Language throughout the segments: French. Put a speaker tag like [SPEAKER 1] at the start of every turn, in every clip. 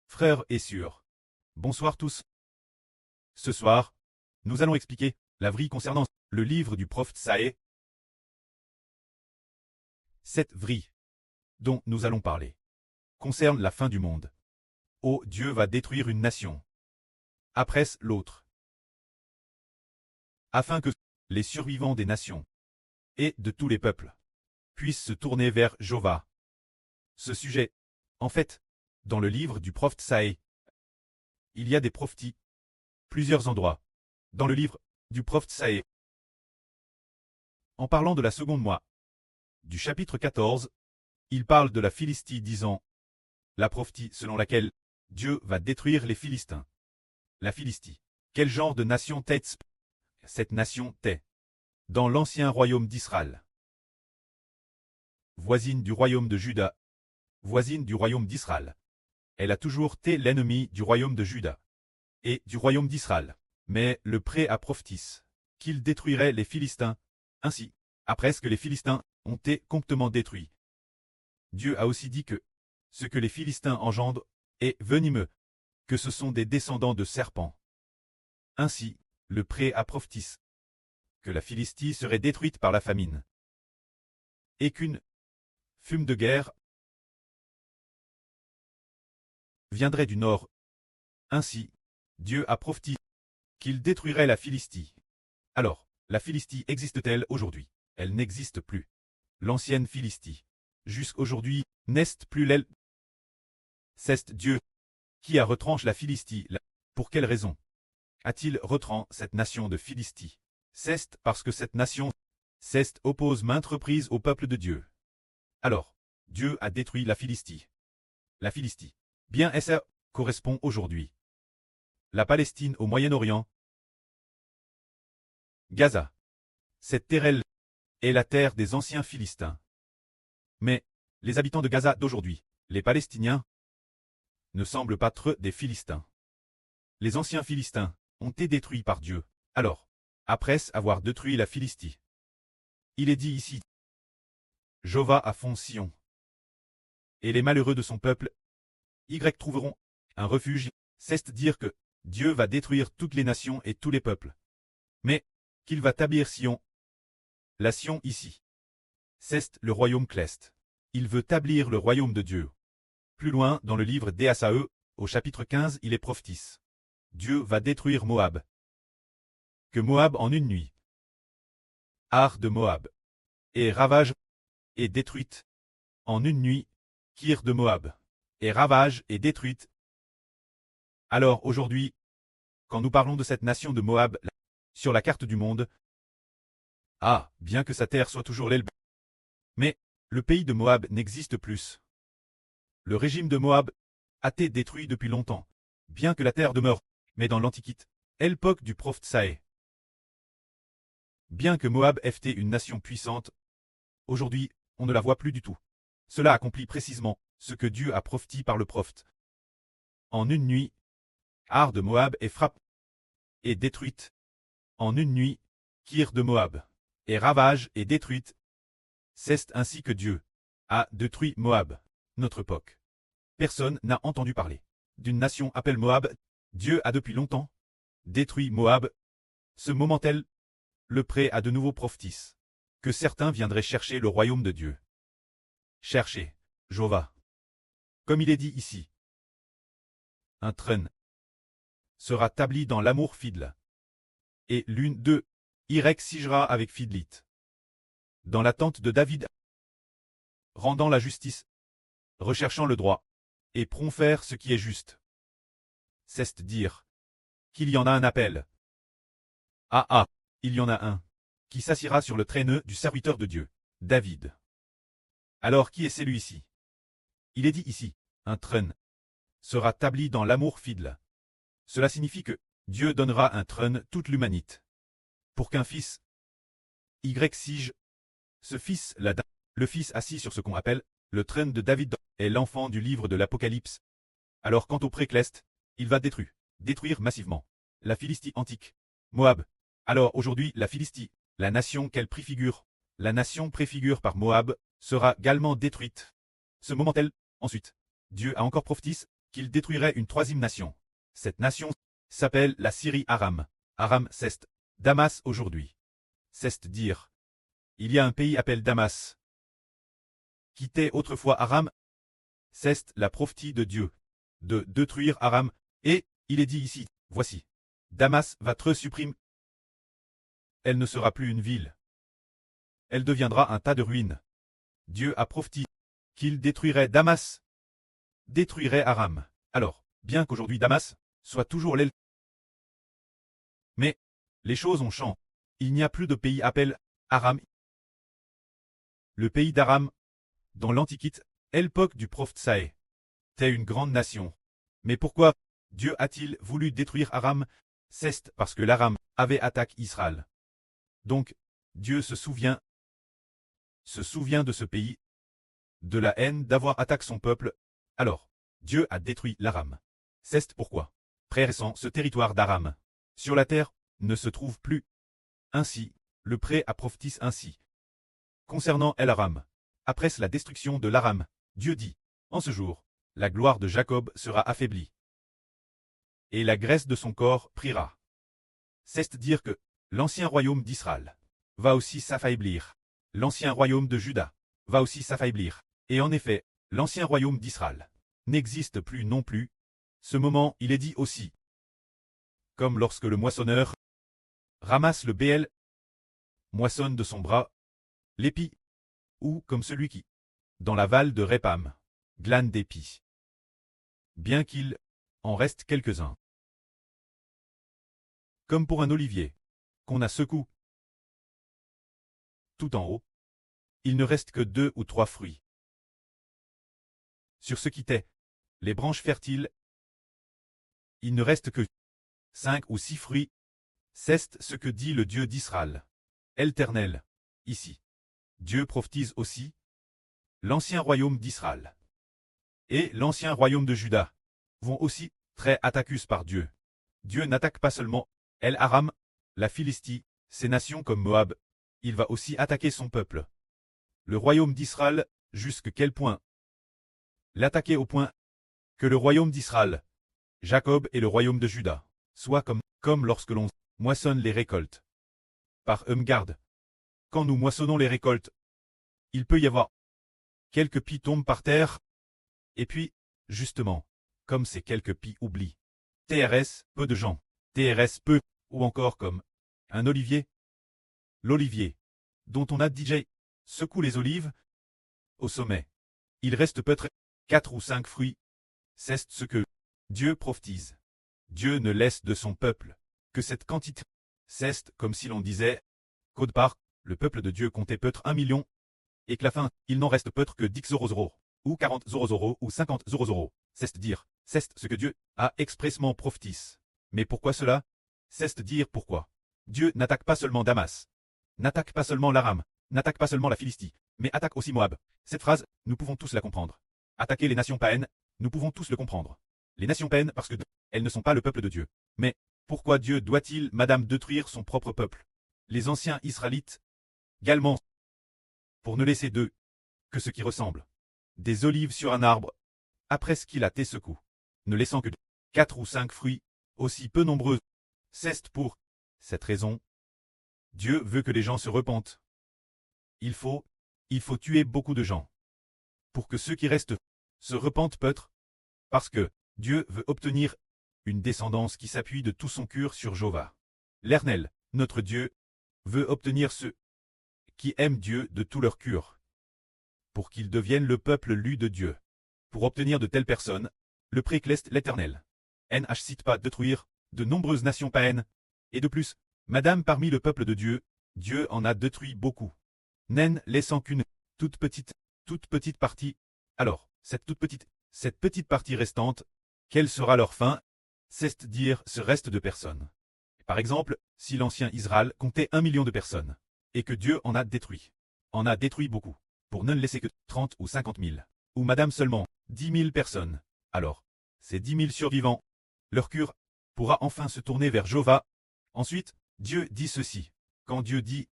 [SPEAKER 1] Frères et sœurs, bonsoir tous. Ce soir, nous allons expliquer la vraie concernant le livre du prophète Saé. Cette vraie dont nous allons parler concerne la fin du monde. Oh, Dieu va détruire une nation après l'autre, afin que les survivants des nations et de tous les peuples puissent se tourner vers Jéhovah. Ce sujet, en fait, dans le livre du prophète Saé, il y a des prophéties, plusieurs endroits, dans le livre du prophète Saé. En parlant de la seconde mois, du chapitre 14, il parle de la Philistie disant, la prophétie selon laquelle Dieu va détruire les Philistins. La Philistie. Quel genre de nation t'est-ce? Cette nation t'est dans l'ancien royaume d'Israël. Voisine du royaume de Juda, voisine du royaume d'Israël. Elle a toujours été l'ennemi du royaume de Juda et du royaume d'Israël. Mais le pré a prophétisé qu'il détruirait les Philistins. Ainsi, après ce que les Philistins ont été complètement détruits, Dieu a aussi dit que ce que les Philistins engendrent est venimeux, que ce sont des descendants de serpents. Ainsi, le pré a prophétisé que la Philistie serait détruite par la famine et qu'une fume de guerre viendrait du nord. Ainsi, Dieu a prophétisé qu'il détruirait la Philistie. Alors, la Philistie existe-t-elle aujourd'hui? Elle n'existe plus. L'ancienne Philistie, jusqu'aujourd'hui, n'est plus l'aile. C'est Dieu qui a retranché la Philistie. Pour quelle raison a-t-il retranché cette nation de Philistie? C'est parce que cette nation oppose maintes reprises au peuple de Dieu. Alors, Dieu a détruit la Philistie. La Philistie, bien ça correspond aujourd'hui. La Palestine au Moyen-Orient. Gaza. Cette terre est la terre des anciens Philistins. Mais, les habitants de Gaza d'aujourd'hui, les Palestiniens, ne semblent pas être des Philistins. Les anciens Philistins ont été détruits par Dieu. Alors, après avoir détruit la Philistie, il est dit ici, Jéhovah a fond Sion. Et les malheureux de son peuple, trouveront un refuge, c'est-à-dire que Dieu va détruire toutes les nations et tous les peuples. Mais, qu'il va établir Sion. La Sion ici, c'est le royaume céleste. Il veut établir le royaume de Dieu. Plus loin, dans le livre d'Esaïe, au chapitre 15, il est prophétise. Dieu va détruire Moab. Que Moab en une nuit. Ar de Moab. Et ravage, et détruite. En une nuit, Kir de Moab. Et ravage, et détruite. Alors aujourd'hui, quand nous parlons de cette nation de Moab, sur la carte du monde, bien que sa terre soit toujours l'aile, mais le pays de Moab n'existe plus. Le régime de Moab a été détruit depuis longtemps, bien que la terre demeure, mais dans l'Antiquité, l'époque du prophète Saé. Bien que Moab ait été une nation puissante, aujourd'hui, on ne la voit plus du tout. Cela accomplit précisément ce que Dieu a prophétisé par le prophète. En une nuit, Ar de Moab est frappée et détruite. En une nuit, Kir de Moab est ravage et détruite. C'est ainsi que Dieu a détruit Moab, notre époque. Personne n'a entendu parler d'une nation appelée Moab. Dieu a depuis longtemps détruit Moab. Ce moment-là, le pré a de nouveau prophétisé que certains viendraient chercher le royaume de Dieu. Chercher Jéhovah. Comme il est dit ici. Un trône sera établi dans l'amour fidèle. Et l'une d'eux sigera avec fidélité. Dans l'attente de David, rendant la justice, recherchant le droit, et prompt faire ce qui est juste. C'est dire qu'il y en a un appel. Il y en a un qui s'assiera sur le traîneau du serviteur de Dieu, David. Alors qui est celui-ci? Il est dit ici, un trône sera établi dans l'amour fidèle. Cela signifie que Dieu donnera un trône toute l'humanité. Pour qu'un fils sige, ce fils-là, le fils assis sur ce qu'on appelle le trône de David, est l'enfant du livre de l'Apocalypse. Alors quant au pré-céleste, il va détruire massivement la Philistie antique, Moab. Alors aujourd'hui, la Philistie, la nation qu'elle préfigure, la nation préfigure par Moab, sera également détruite. Ce moment-là, ensuite, Dieu a encore prophétisé qu'il détruirait une troisième nation. Cette nation s'appelle la Syrie Aram. Aram, c'est Damas aujourd'hui. C'est dire. Il y a un pays appelé Damas, qui était autrefois Aram. C'est la prophétie de Dieu, de détruire Aram, et il est dit ici, voici. Damas va être supprimée. Elle ne sera plus une ville. Elle deviendra un tas de ruines. Dieu a prophétisé qu'il détruirait Damas, détruirait Aram. Alors, bien qu'aujourd'hui Damas soit toujours l'aile, mais les choses ont changé. Il n'y a plus de pays appelé Aram. Le pays d'Aram, dans l'Antiquité, à l'époque du prophète Saé, était une grande nation. Mais pourquoi Dieu a-t-il voulu détruire Aram? C'est parce que l'Aram avait attaqué Israël. Donc, Dieu se souvient de ce pays, de la haine d'avoir attaqué son peuple. Alors, Dieu a détruit l'Aram. C'est pourquoi, très récent, ce territoire d'Aram, sur la terre, ne se trouve plus. Ainsi, le pré a prophétisé ainsi. Concernant El Aram, après la destruction de l'Aram, Dieu dit, en ce jour, la gloire de Jacob sera affaiblie. Et la graisse de son corps priera. C'est dire que l'ancien royaume d'Israël va aussi s'affaiblir. L'ancien royaume de Juda va aussi s'affaiblir. Et en effet, l'ancien royaume d'Israël n'existe plus non plus. Ce moment, il est dit aussi. Comme lorsque le moissonneur ramasse le béel, moissonne de son bras l'épi, ou comme celui qui, dans la vallée de Répam, glane d'épis. Bien qu'il en reste quelques-uns. Comme pour un olivier, qu'on a secoué tout en haut, il ne reste que 2 ou 3 fruits. Sur ce qui était les branches fertiles, il ne reste que 5 ou 6 fruits. C'est ce que dit le Dieu d'Israël. Éternel, ici. Dieu prophétise aussi l'ancien royaume d'Israël et l'ancien royaume de Juda vont aussi très attaqués par Dieu. Dieu n'attaque pas seulement El Aram, la Philistie, ces nations comme Moab, il va aussi attaquer son peuple. Le royaume d'Israël, jusqu'à quel point? L'attaquer au point que le royaume d'Israël, Jacob et le royaume de Juda, soit comme lorsque l'on moissonne les récoltes. Par garde. Quand nous moissonnons les récoltes, il peut y avoir quelques pis tombent par terre, et puis, justement, comme ces quelques pis oublient. TRS, peu de gens. TRS, peu, ou encore comme un olivier. L'olivier, dont on a DJ, secoue les olives au sommet. Il reste peut-être 4 ou 5 fruits. C'est ce que Dieu prophétise. Dieu ne laisse de son peuple que cette quantité. C'est comme si l'on disait qu'au départ, le peuple de Dieu comptait peut-être 1 million, et que la fin, il n'en reste peut-être que 10 ou 40 ou 50 C'est dire, c'est ce que Dieu a expressément prophétisé. Mais pourquoi cela? C'est dire pourquoi. Dieu n'attaque pas seulement Damas, n'attaque pas seulement l'Aram, n'attaque pas seulement la Philistie, mais attaque aussi Moab. Cette phrase, nous pouvons tous la comprendre. Attaquer les nations païennes, nous pouvons tous le comprendre. Les nations païennes parce que elles ne sont pas le peuple de Dieu. Mais pourquoi Dieu doit-il, madame, détruire son propre peuple? Les anciens Israélites, également, pour ne laisser d'eux que ce qui ressemble. Des olives sur un arbre, après ce qu'il a été secoué, ne laissant que 4 ou 5 fruits, aussi peu nombreux. C'est pour cette raison. Dieu veut que les gens se repentent. Il faut tuer beaucoup de gens. Pour que ceux qui restent se repentent peut-être. Parce que Dieu veut obtenir une descendance qui s'appuie de tout son cœur sur Jéhovah. L'Éternel, notre Dieu, veut obtenir ceux qui aiment Dieu de tout leur cœur. Pour qu'ils deviennent le peuple lu de Dieu. Pour obtenir de telles personnes, le précleste l'Éternel. NH cite pas détruire de nombreuses nations païennes. Et de plus, madame parmi le peuple de Dieu, Dieu en a détruit beaucoup. Nen laissant qu'une toute petite partie. Alors, cette petite partie restante, quelle sera leur fin? C'est dire ce reste de personnes. Par exemple, si l'ancien Israël comptait 1 million de personnes, et que Dieu en a détruit beaucoup, pour ne laisser que 30 ou 50 000, ou madame seulement 10 000 personnes, alors, ces 10 000 survivants, leur cœur pourra enfin se tourner vers Jéhovah. Ensuite, Dieu dit ceci. Quand Dieu dit,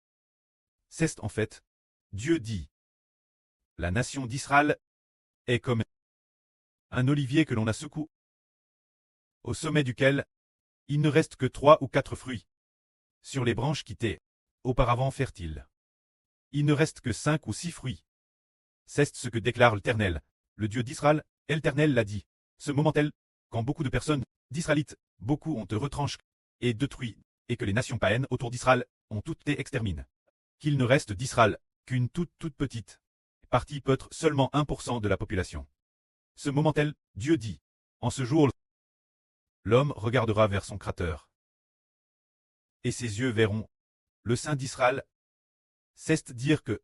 [SPEAKER 1] c'est en fait, Dieu dit, la nation d'Israël est comme un olivier que l'on a secoué, au sommet duquel il ne reste que 3 ou 4 fruits, sur les branches qui étaient auparavant fertiles. Il ne reste que 5 ou 6 fruits. C'est ce que déclare l'Éternel, le Dieu d'Israël, et l'Éternel l'a dit. Ce moment-là, quand beaucoup de personnes d'Israélites, beaucoup ont te retranché et détruit, et que les nations païennes autour d'Israël ont toutes été exterminées. Qu'il ne reste d'Israël qu'une toute petite partie, peut-être seulement 1% de la population. Ce moment-là, Dieu dit, en ce jour, l'homme regardera vers son Créateur, et ses yeux verront le Saint d'Israël. C'est dire que,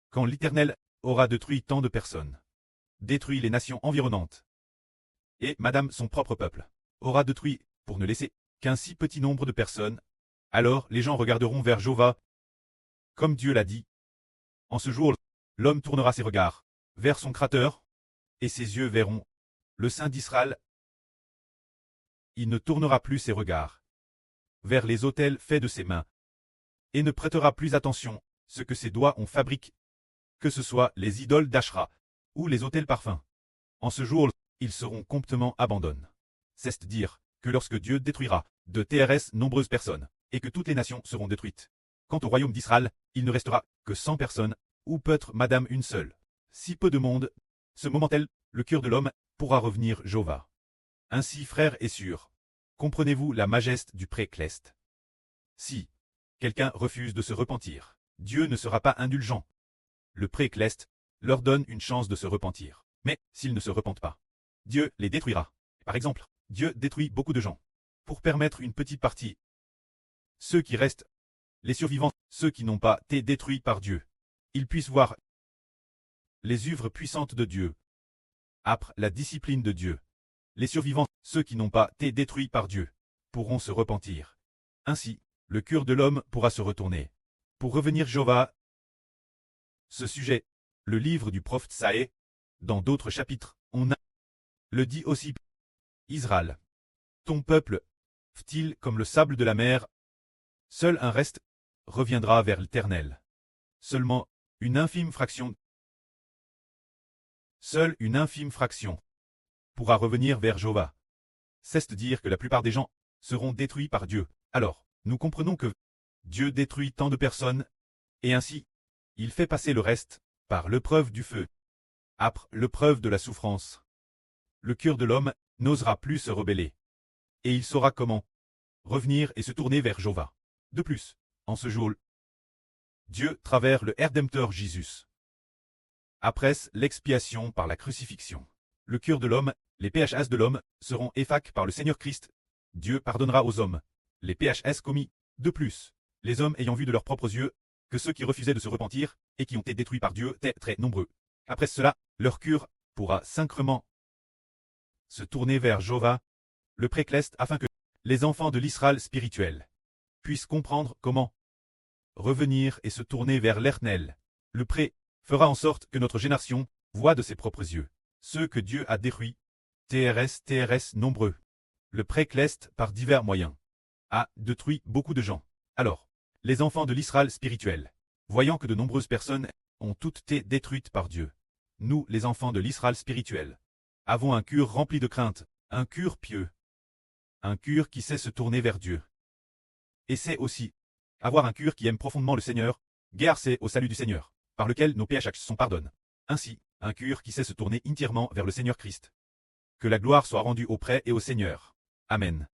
[SPEAKER 1] quand l'Éternel aura détruit tant de personnes, détruit les nations environnantes, et Madame son propre peuple, aura détruit, pour ne laisser qu'un si petit nombre de personnes, alors les gens regarderont vers Jéhovah, comme Dieu l'a dit. En ce jour, l'homme tournera ses regards vers son Créateur, et ses yeux verront le Saint d'Israël. Il ne tournera plus ses regards vers les autels faits de ses mains, et ne prêtera plus attention ce que ses doigts ont fabriqué, que ce soit les idoles d'Ashra ou les autels parfums. En ce jour, ils seront complètement abandonnés. C'est dire que lorsque Dieu détruira de TRS nombreuses personnes, et que toutes les nations seront détruites. Quant au royaume d'Israël, il ne restera que 100 personnes, ou peut-être Madame une seule. Si peu de monde, ce moment-là, le cœur de l'homme pourra revenir Jéhovah. Ainsi, frères et sœurs, comprenez-vous la majesté du pré-cleste. Si quelqu'un refuse de se repentir, Dieu ne sera pas indulgent. Le pré-cleste leur donne une chance de se repentir. Mais s'ils ne se repentent pas, Dieu les détruira. Par exemple, Dieu détruit beaucoup de gens pour permettre une petite partie. Ceux qui restent, les survivants, ceux qui n'ont pas été détruits par Dieu, ils puissent voir les œuvres puissantes de Dieu. Après la discipline de Dieu, les survivants, ceux qui n'ont pas été détruits par Dieu, pourront se repentir. Ainsi, le cœur de l'homme pourra se retourner. Pour revenir Jéhovah. Ce sujet, le livre du prophète Saé, dans d'autres chapitres, on a le dit aussi. Israël, ton peuple, fut-il comme le sable de la mer, seul un reste reviendra vers l'Éternel. Seulement une infime fraction, seule une infime fraction pourra revenir vers Jéhovah. C'est dire que la plupart des gens seront détruits par Dieu. Alors, nous comprenons que Dieu détruit tant de personnes, et ainsi, il fait passer le reste par l'épreuve du feu. Après l'épreuve de la souffrance, le cœur de l'homme n'osera plus se rebeller, et il saura comment revenir et se tourner vers Jéhovah. De plus, en ce jour, Dieu travers le Rédempteur Jésus. Après l'expiation par la crucifixion, le cœur de l'homme, les PHS de l'homme, seront effaces par le Seigneur Christ. Dieu pardonnera aux hommes les PHS commis. De plus, les hommes ayant vu de leurs propres yeux que ceux qui refusaient de se repentir et qui ont été détruits par Dieu étaient très nombreux. Après cela, leur cœur pourra sincèrement se tourner vers Jéhovah, le pré-cleste, afin que les enfants de l'Israël spirituel puissent comprendre comment revenir et se tourner vers l'Éternel. Le pré fera en sorte que notre génération voit de ses propres yeux ceux que Dieu a détruits, TRS nombreux. Le pré-cleste, par divers moyens, a détruit beaucoup de gens. Alors, les enfants de l'Israël spirituel, voyant que de nombreuses personnes ont toutes été détruites par Dieu, nous, les enfants de l'Israël spirituel, avons un cœur rempli de crainte, un cœur pieux, un cœur qui sait se tourner vers Dieu. Et c'est aussi avoir un cœur qui aime profondément le Seigneur, car c'est au salut du Seigneur, par lequel nos péchés sont pardonnés. Ainsi, un cœur qui sait se tourner entièrement vers le Seigneur Christ. Que la gloire soit rendue auprès et au Seigneur. Amen.